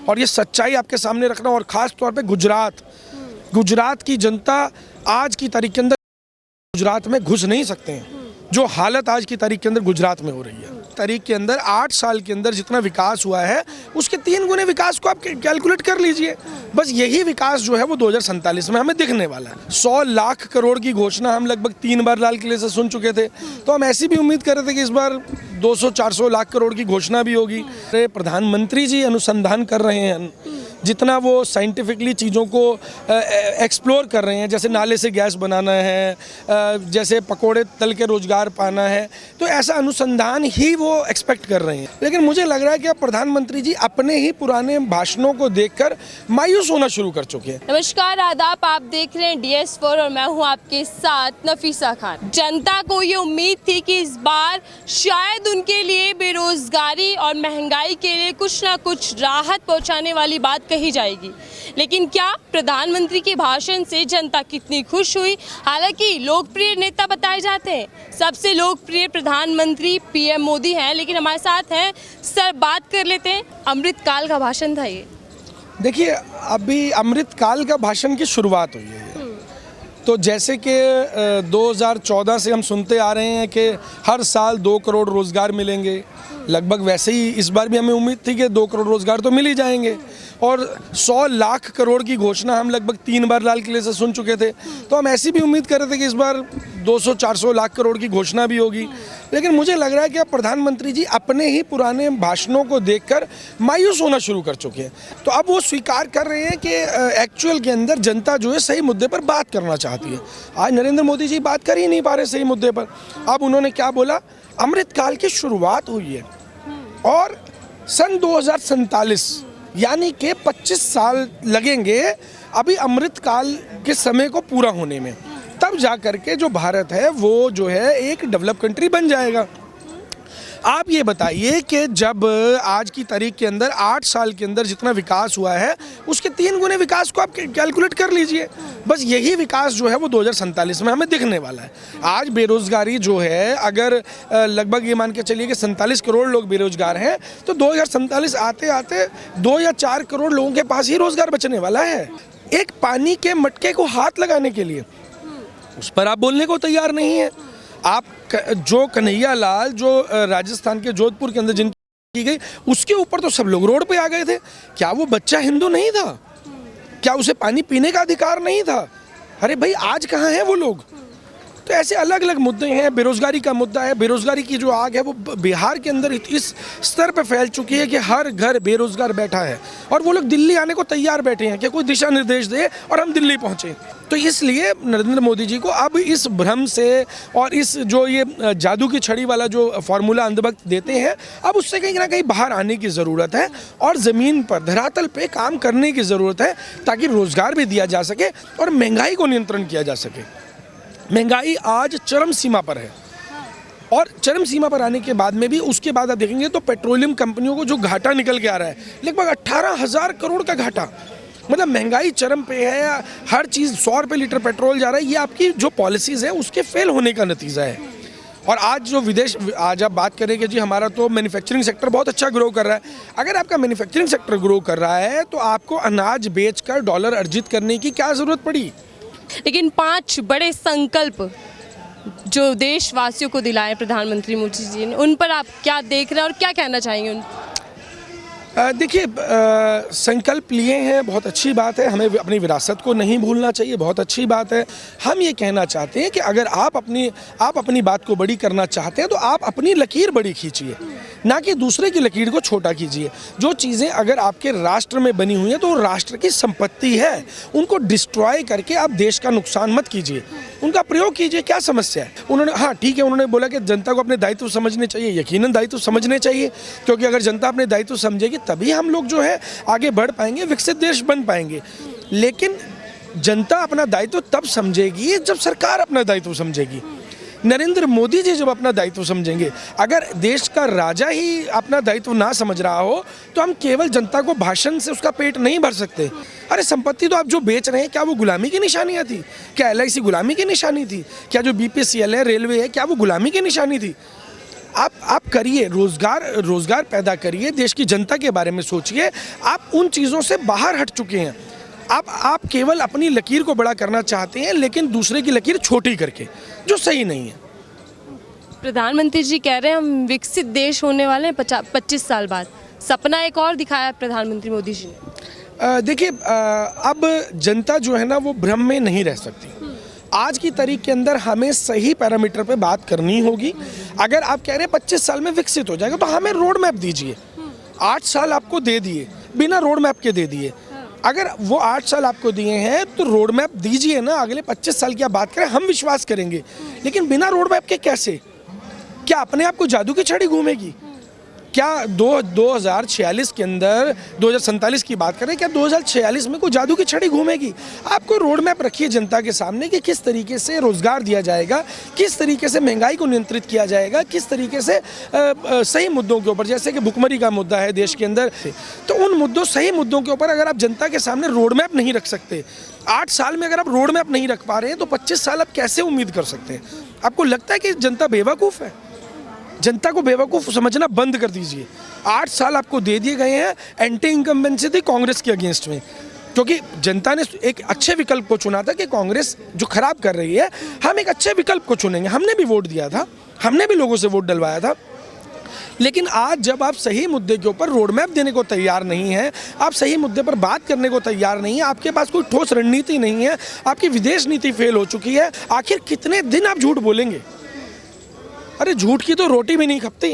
और ये सच्चाई आपके सामने रखना। और ख़ास तौर पे गुजरात की जनता आज की तारीख के अंदर गुजरात में घुस नहीं सकते हैं। जो हालत आज की तारीख के अंदर गुजरात में हो रही है, तारीख के अंदर 8 साल के अंदर जितना विकास हुआ है उसके 3 गुने विकास को आप कैलकुलेट कर लीजिए। बस यही विकास जो है वो 2047 में हमें दिखने वाला है। 100 लाख करोड़ की घोषणा हम लगभग 3 बार लाल किले से सुन चुके थे, तो हम ऐसी भी उम्मीद कर रहे थे कि इस बार 200-400 लाख करोड़ की घोषणा भी होगी। प्रधानमंत्री जी अनुसंधान कर रहे हैं, जितना वो साइंटिफिकली चीज़ों को एक्सप्लोर कर रहे हैं, जैसे नाले से गैस बनाना है, जैसे पकोड़े तल के रोजगार पाना है, तो ऐसा अनुसंधान ही वो एक्सपेक्ट कर रहे हैं। लेकिन मुझे लग रहा है कि अब प्रधानमंत्री जी अपने ही पुराने भाषणों को देखकर मायूस होना शुरू कर चुके हैं। नमस्कार, आदाब, आप देख रहे हैं DS4 और मैं हूं आपके साथ नफीसा खान। जनता को ये उम्मीद थी कि इस बार शायद उनके लिए बेरोजगारी और महंगाई के लिए कुछ ना कुछ राहत पहुंचाने वाली बात कही जाएगी, लेकिन क्या प्रधानमंत्री के भाषण से जनता कितनी खुश हुई? हालांकि लोकप्रिय नेता बताए जाते हैं, सबसे लोकप्रिय प्रधानमंत्री PM मोदी हैं, लेकिन हमारे साथ हैं सर, बात कर लेते हैं। अमृतकाल का भाषण था ये। देखिए, अभी अमृतकाल का भाषण की शुरुआत हुई है। तो जैसे कि 2014 से हम सुनते आ रहे हैं कि हर साल 2 करोड़ रोजगार मिलेंगे, लगभग वैसे ही इस बार भी हमें उम्मीद थी कि 2 करोड़ रोजगार तो मिल ही जाएंगे। और 100 लाख करोड़ की घोषणा हम लगभग 3 बार लाल किले से सुन चुके थे, तो हम ऐसी भी उम्मीद कर रहे थे कि इस बार 200-400 लाख करोड़ की घोषणा भी होगी। लेकिन मुझे लग रहा है कि अब प्रधानमंत्री जी अपने ही पुराने भाषणों को देखकर मायूस होना शुरू कर चुके हैं। तो अब वो स्वीकार कर रहे हैं कि एक्चुअल के अंदर जनता जो है सही मुद्दे पर बात करना चाहती है। आज नरेंद्र मोदी जी बात कर ही नहीं पा रहे सही मुद्दे पर। अब उन्होंने क्या बोला, अमृतकाल की शुरुआत हुई है और सन 2047 यानी कि 25 साल लगेंगे अभी अमृतकाल के समय को पूरा होने में, तब जा कर के जो भारत है वो जो है एक डेवलप कंट्री बन जाएगा। आप ये बताइए कि जब आज की तारीख के अंदर 8 साल के अंदर जितना विकास हुआ है उसके 3 गुने विकास को आप कैलकुलेट कर लीजिए। बस यही विकास जो है वो 2047 में हमें दिखने वाला है। आज बेरोजगारी जो है, अगर लगभग ये मान के चलिए कि 47 करोड़ लोग बेरोजगार हैं, तो 2047 आते आते 2 या 4 करोड़ लोगों के पास ही रोजगार बचने वाला है। एक पानी के मटके को हाथ लगाने के लिए उस पर आप बोलने को तैयार नहीं है। आप जो कन्हैया लाल जो राजस्थान के जोधपुर के अंदर जिनकी की गई, उसके ऊपर तो सब लोग रोड पे आ गए थे। क्या वो बच्चा हिंदू नहीं था? क्या उसे पानी पीने का अधिकार नहीं था? अरे भाई, आज कहाँ हैं वो लोग? तो ऐसे अलग अलग मुद्दे हैं। बेरोजगारी का मुद्दा है, बेरोजगारी की जो आग है वो बिहार के अंदर इस स्तर पे फैल चुकी है कि हर घर बेरोजगार बैठा है और वो लोग दिल्ली आने को तैयार बैठे हैं कि कोई दिशा निर्देश दे और हम दिल्ली पहुंचे। तो इसलिए नरेंद्र मोदी जी को अब इस भ्रम से और इस जो ये जादू की छड़ी वाला जो फॉर्मूला अंधभक्त देते हैं, अब उससे कहीं ना कहीं बाहर आने की ज़रूरत है और ज़मीन पर धरातल पे काम करने की ज़रूरत है, ताकि रोज़गार भी दिया जा सके और महंगाई को नियंत्रण किया जा सके। महंगाई आज चरम सीमा पर है और चरम सीमा पर आने के बाद में भी उसके बाद आप देखेंगे तो पेट्रोलियम कंपनियों को जो घाटा निकल के आ रहा है, लगभग 18,000 करोड़ का घाटा। मतलब महंगाई चरम पे है, हर चीज़ 100 रुपये लीटर पेट्रोल जा रहा है। ये आपकी जो पॉलिसीज़ है उसके फेल होने का नतीजा है। और आज जो आज आप बात करें कि जी हमारा तो मैन्युफैक्चरिंग सेक्टर बहुत अच्छा ग्रो कर रहा है। अगर आपका मैन्युफैक्चरिंग सेक्टर ग्रो कर रहा है तो आपको अनाज बेचकर डॉलर अर्जित करने की क्या ज़रूरत पड़ी? लेकिन 5 बड़े संकल्प जो देशवासियों को दिलाए प्रधानमंत्री मोदी जी ने, उन पर आप क्या देख रहे हैं और क्या कहना चाहेंगे उन? देखिए, संकल्प लिए हैं, बहुत अच्छी बात है। हमें अपनी विरासत को नहीं भूलना चाहिए, बहुत अच्छी बात है। हम ये कहना चाहते हैं कि अगर आप अपनी बात को बड़ी करना चाहते हैं तो आप अपनी लकीर बड़ी खींचिए, ना कि दूसरे की लकीर को छोटा कीजिए। जो चीज़ें अगर आपके राष्ट्र में बनी हुई हैं तो राष्ट्र की संपत्ति है, उनको डिस्ट्रॉय करके आप देश का नुकसान मत कीजिए, उनका प्रयोग कीजिए। क्या समस्या है? उन्होंने, हाँ ठीक है, उन्होंने बोला कि जनता को अपने दायित्व समझने चाहिए। यकीनन दायित्व समझने चाहिए, क्योंकि अगर जनता अपने दायित्व समझेगी तभी हम लोग जो है आगे बढ़ पाएंगे, विकसित देश बन पाएंगे। लेकिन जनता अपना दायित्व तब समझेगी जब सरकार अपना दायित्व समझेगी। नरेंद्र मोदी जी जब अपना दायित्व समझेंगे, अगर देश का राजा ही अपना दायित्व ना समझ रहा हो तो हम केवल जनता को भाषण से उसका पेट नहीं भर सकते। अरे संपत्ति तो आप जो बेच रहे हैं, क्या वो गुलामी की निशानियाँ थी? क्या LIC गुलामी की निशानी थी? क्या जो BPCL है, रेलवे है, क्या वो गुलामी की निशानी थी? आप करिए, रोज़गार पैदा करिए, देश की जनता के बारे में सोचिए। आप उन चीज़ों से बाहर हट चुके हैं। आप केवल अपनी लकीर को बड़ा करना चाहते हैं, लेकिन दूसरे की लकीर छोटी करके, जो सही नहीं है। प्रधानमंत्री जी कह रहे हैं हम विकसित देश होने वाले हैं 25 साल बाद। सपना एक और दिखाया प्रधानमंत्री मोदी जी ने। देखिए, अब जनता जो है ना वो भ्रम में नहीं रह सकती। आज की तारीख के अंदर हमें सही पैरामीटर पे बात करनी होगी। अगर आप कह रहे हैं 25 साल में विकसित हो जाएगा, तो हमें रोड मैप दीजिए। 8 साल आपको दे दिए, बिना रोड मैप के दे दिए। अगर वो 8 साल आपको दिए हैं तो रोड मैप दीजिए ना, अगले 25 साल की आप बात करें, हम विश्वास करेंगे। लेकिन बिना रोड मैप के कैसे? क्या अपने आप को जादू की छड़ी घूमेगी? क्या 2046 के अंदर 2047 की बात करें, क्या 2046 में कोई जादू की छड़ी घूमेगी? आपको रोड मैप रखिए जनता के सामने कि किस तरीके से रोजगार दिया जाएगा, किस तरीके से महंगाई को नियंत्रित किया जाएगा, किस तरीके से सही मुद्दों के ऊपर, जैसे कि भुखमरी का मुद्दा है देश के अंदर, तो उन मुद्दों, सही मुद्दों के ऊपर अगर आप जनता के सामने रोड मैप नहीं रख सकते, 8 साल में अगर आप रोड मैप नहीं रख पा रहे हैं, तो 25 साल आप कैसे उम्मीद कर सकते हैं? आपको लगता है कि जनता बेवकूफ़ है? जनता को बेवकूफ़ समझना बंद कर दीजिए। 8 साल आपको दे दिए गए हैं एंटी इनकम्बेंसी थी कांग्रेस के अगेंस्ट में, क्योंकि जनता ने एक अच्छे विकल्प को चुना था कि कांग्रेस जो खराब कर रही है, हम एक अच्छे विकल्प को चुनेंगे। हमने भी वोट दिया था, हमने भी लोगों से वोट डलवाया था। लेकिन आज जब आप सही मुद्दे के ऊपर रोड मैप देने को तैयार नहीं है, आप सही मुद्दे पर बात करने को तैयार नहीं है, आपके पास कोई ठोस रणनीति नहीं है, आपकी विदेश नीति फेल हो चुकी है, आखिर कितने दिन आप झूठ बोलेंगे? अरे झूठ की तो रोटी भी नहीं खपती।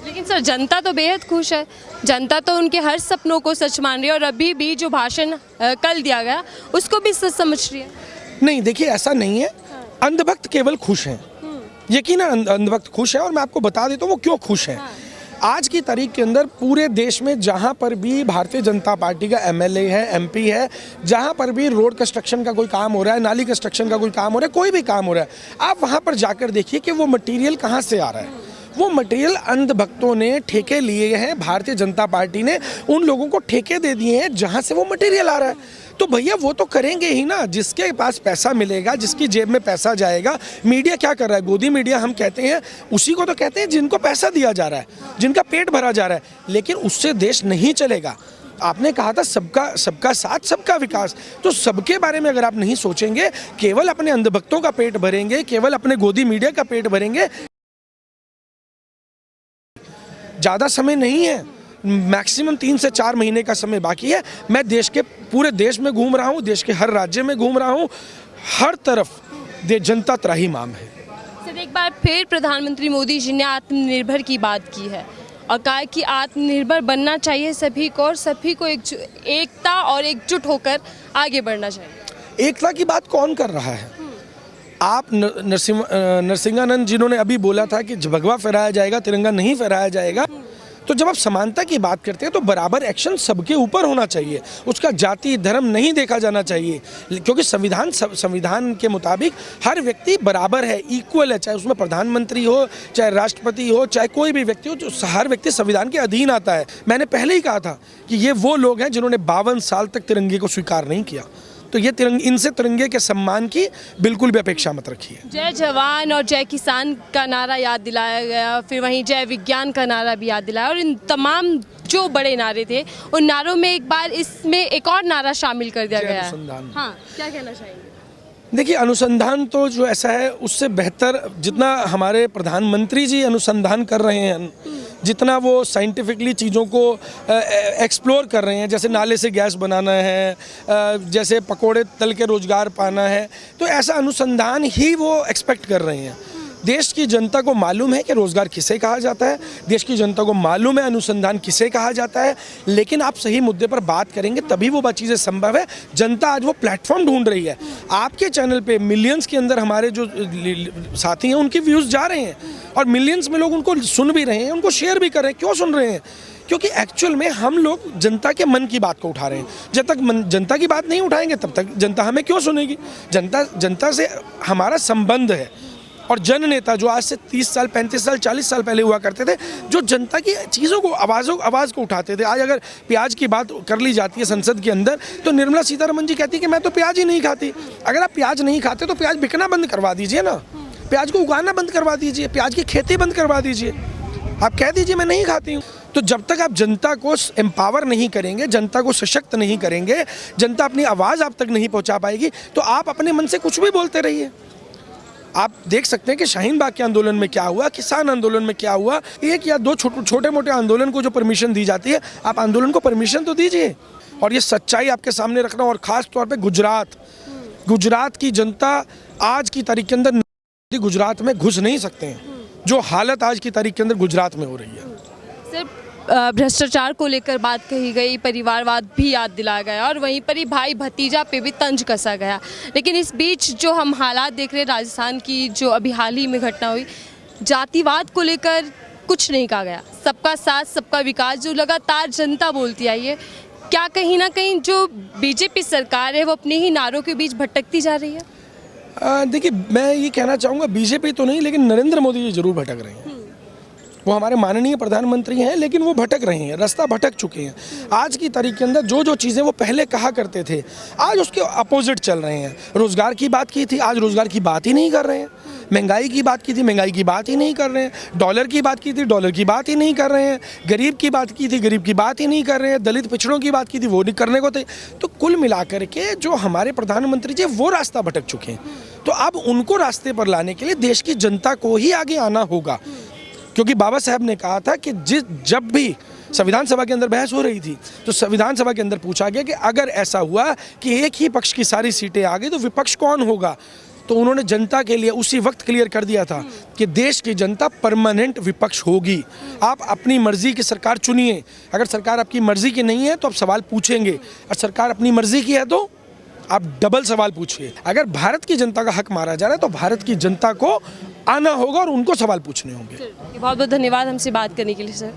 लेकिन सर, जनता तो बेहद खुश है। जनता तो उनके हर सपनों को सच मान रही है और अभी भी जो भाषण कल दिया गया उसको भी सच समझ रही है। नहीं, देखिए ऐसा नहीं है। अंधभक्त केवल खुश हैं, यकीनन अंधभक्त खुश है। और मैं आपको बता देता हूँ वो क्यों खुश हैं। आज की तारीख के अंदर पूरे देश में जहाँ पर भी भारतीय जनता पार्टी का MLA है, MP है, जहाँ पर भी रोड कंस्ट्रक्शन का कोई काम हो रहा है, नाली कंस्ट्रक्शन का कोई काम हो रहा है, कोई भी काम हो रहा है, आप वहाँ पर जाकर देखिए कि वो मटेरियल कहाँ से आ रहा है। वो मटेरियल अंधभक्तों ने ठेके लिए हैं, भारतीय जनता पार्टी ने उन लोगों को ठेके दे दिए हैं जहाँ से वो मटेरियल आ रहा है। तो भैया वो तो करेंगे ही ना, जिसके पास पैसा मिलेगा, जिसकी जेब में पैसा जाएगा। मीडिया क्या कर रहा है? गोदी मीडिया हम कहते हैं, उसी को तो कहते हैं जिनको पैसा दिया जा रहा है, जिनका पेट भरा जा रहा है। लेकिन उससे देश नहीं चलेगा। आपने कहा था सबका साथ सबका विकास, तो सबके बारे में अगर आप नहीं सोचेंगे, केवल अपने अंधभक्तों का पेट भरेंगे, केवल अपने गोदी मीडिया का पेट भरेंगे, ज़्यादा समय नहीं है, मैक्सिमम 3 से 4 महीने का समय बाकी है। मैं पूरे देश में घूम रहा हूँ, देश के हर राज्य में घूम रहा हूँ, हर तरफ जनता त्राहिमाम है। सर, एक बार फिर प्रधानमंत्री मोदी जी ने आत्मनिर्भर की बात की है और कहा कि आत्मनिर्भर बनना चाहिए सभी को और सभी को एकता और एकजुट होकर आगे बढ़ना चाहिए। एकता की बात कौन कर रहा है? आप नरसिंहानंद जिन्होंने अभी बोला था कि भगवा फहराया जाएगा, तिरंगा नहीं फहराया जाएगा। तो जब आप समानता की बात करते हैं तो बराबर एक्शन सबके ऊपर होना चाहिए, उसका जाति धर्म नहीं देखा जाना चाहिए, क्योंकि संविधान के मुताबिक हर व्यक्ति बराबर है, इक्वल है, चाहे उसमें प्रधानमंत्री हो, चाहे राष्ट्रपति हो, चाहे कोई भी व्यक्ति हो, जो हर व्यक्ति संविधान के अधीन आता है। मैंने पहले ही कहा था कि ये वो लोग हैं जिन्होंने 52 साल तक तिरंगे को स्वीकार नहीं किया, तो ये इनसे तिरंगे के सम्मान की बिल्कुल भी अपेक्षा मत रखिए। जय जवान और जय किसान का नारा याद दिलाया गया, फिर वहीं जय विज्ञान का नारा भी याद दिलाया, और इन तमाम जो बड़े नारे थे उन नारों में एक बार इसमें एक और नारा शामिल कर दिया गया है। हाँ, क्या कहना चाहेंगे? देखिए, अनुसंधान तो जो ऐसा है उससे बेहतर जितना हमारे प्रधानमंत्री जी अनुसंधान कर रहे हैं, जितना वो साइंटिफिकली चीज़ों को एक्सप्लोर कर रहे हैं, जैसे नाले से गैस बनाना है, जैसे पकोड़े तल के रोज़गार पाना है, तो ऐसा अनुसंधान ही वो एक्सपेक्ट कर रहे हैं। देश की जनता को मालूम है कि रोज़गार किसे कहा जाता है, देश की जनता को मालूम है अनुसंधान किसे कहा जाता है, लेकिन आप सही मुद्दे पर बात करेंगे तभी वो चीज़ें संभव है। जनता आज वो प्लेटफॉर्म ढूंढ रही है। आपके चैनल पे मिलियंस के अंदर हमारे जो साथी हैं उनके व्यूज़ जा रहे हैं और मिलियंस में लोग उनको सुन भी रहे हैं, उनको शेयर भी कर रहे हैं। क्यों सुन रहे हैं? क्योंकि एक्चुअल में हम लोग जनता के मन की बात को उठा रहे हैं। जब तक जनता की बात नहीं उठाएंगे तब तक जनता हमें क्यों सुनेगी? जनता से हमारा संबंध है। और जन नेता जो आज से 30 साल 35 साल 40 साल पहले हुआ करते थे, जो जनता की चीज़ों को आवाज़ को उठाते थे। आज अगर प्याज की बात कर ली जाती है संसद के अंदर, तो निर्मला सीतारमण जी कहती है कि मैं तो प्याज ही नहीं खाती। अगर आप प्याज नहीं खाते तो प्याज बिकना बंद करवा दीजिए ना। प्याज को उगाना बंद करवा दीजिए, प्याज की खेती बंद करवा दीजिए। आप कह दीजिए मैं नहीं खाती हूँ। तो जब तक आप जनता को एम्पावर नहीं करेंगे, जनता को सशक्त नहीं करेंगे, जनता अपनी आवाज़ आप तक नहीं पहुँचा पाएगी, तो आप अपने मन से कुछ भी बोलते रहिए। आप देख सकते हैं कि शाहीन बाग के आंदोलन में क्या हुआ, किसान आंदोलन में क्या हुआ। एक या दो छोटे मोटे आंदोलन को जो परमिशन दी जाती है, आप आंदोलन को परमिशन तो दीजिए। और ये सच्चाई आपके सामने रखना, और ख़ास तौर पे गुजरात की जनता आज की तारीख के अंदर गुजरात में घुस नहीं सकते हैं, जो हालत आज की तारीख के अंदर गुजरात में हो रही है। सिर्फ भ्रष्टाचार को लेकर बात कही गई, परिवारवाद भी याद दिलाया गया और वहीं पर ही भाई भतीजा पे भी तंज कसा गया। लेकिन इस बीच जो हम हालात देख रहे हैं राजस्थान की, जो अभी हाल ही में घटना हुई, जातिवाद को लेकर कुछ नहीं कहा गया। सबका साथ सबका विकास जो लगातार जनता बोलती आई है, क्या कहीं ना कहीं जो बीजेपी सरकार है वो अपने ही नारों के बीच भटकती जा रही है? देखिए, मैं ये कहना चाहूँगा बीजेपी तो नहीं, लेकिन नरेंद्र मोदी जी जरूर भटक रहे हैं। वो हमारे माननीय प्रधानमंत्री हैं, लेकिन वो भटक रहे हैं, रास्ता भटक चुके हैं। आज की तारीख के अंदर जो चीज़ें वो पहले कहा करते थे, आज उसके अपोजिट चल रहे हैं। रोज़गार की बात की थी, आज रोज़गार की बात ही नहीं कर रहे हैं। महंगाई की बात की थी, महंगाई की बात ही नहीं कर रहे हैं। डॉलर की बात की थी, डॉलर की बात ही नहीं कर रहे हैं। गरीब की बात की थी, गरीब की बात ही नहीं कर रहे हैं। दलित पिछड़ों की बात की थी, वो नहीं करने को थे। तो कुल मिलाकर के जो हमारे प्रधानमंत्री जी वो रास्ता भटक चुके हैं। तो अब उनको रास्ते पर लाने के लिए देश की जनता को ही आगे आना होगा, क्योंकि बाबा साहब ने कहा था कि जब भी संविधान सभा के अंदर बहस हो रही थी, तो संविधान सभा के अंदर पूछा गया कि अगर ऐसा हुआ कि एक ही पक्ष की सारी सीटें आ गई तो विपक्ष कौन होगा। तो उन्होंने जनता के लिए उसी वक्त क्लियर कर दिया था कि देश की जनता परमानेंट विपक्ष होगी। आप अपनी मर्जी की सरकार चुनिए। अगर सरकार आपकी मर्जी की नहीं है तो आप सवाल पूछेंगे, और सरकार अपनी मर्जी की है तो आप डबल सवाल पूछिए। अगर भारत की जनता का हक मारा जा रहा है तो भारत की जनता को आना होगा और उनको सवाल पूछने होंगे। बहुत बहुत धन्यवाद हमसे बात करने के लिए सर।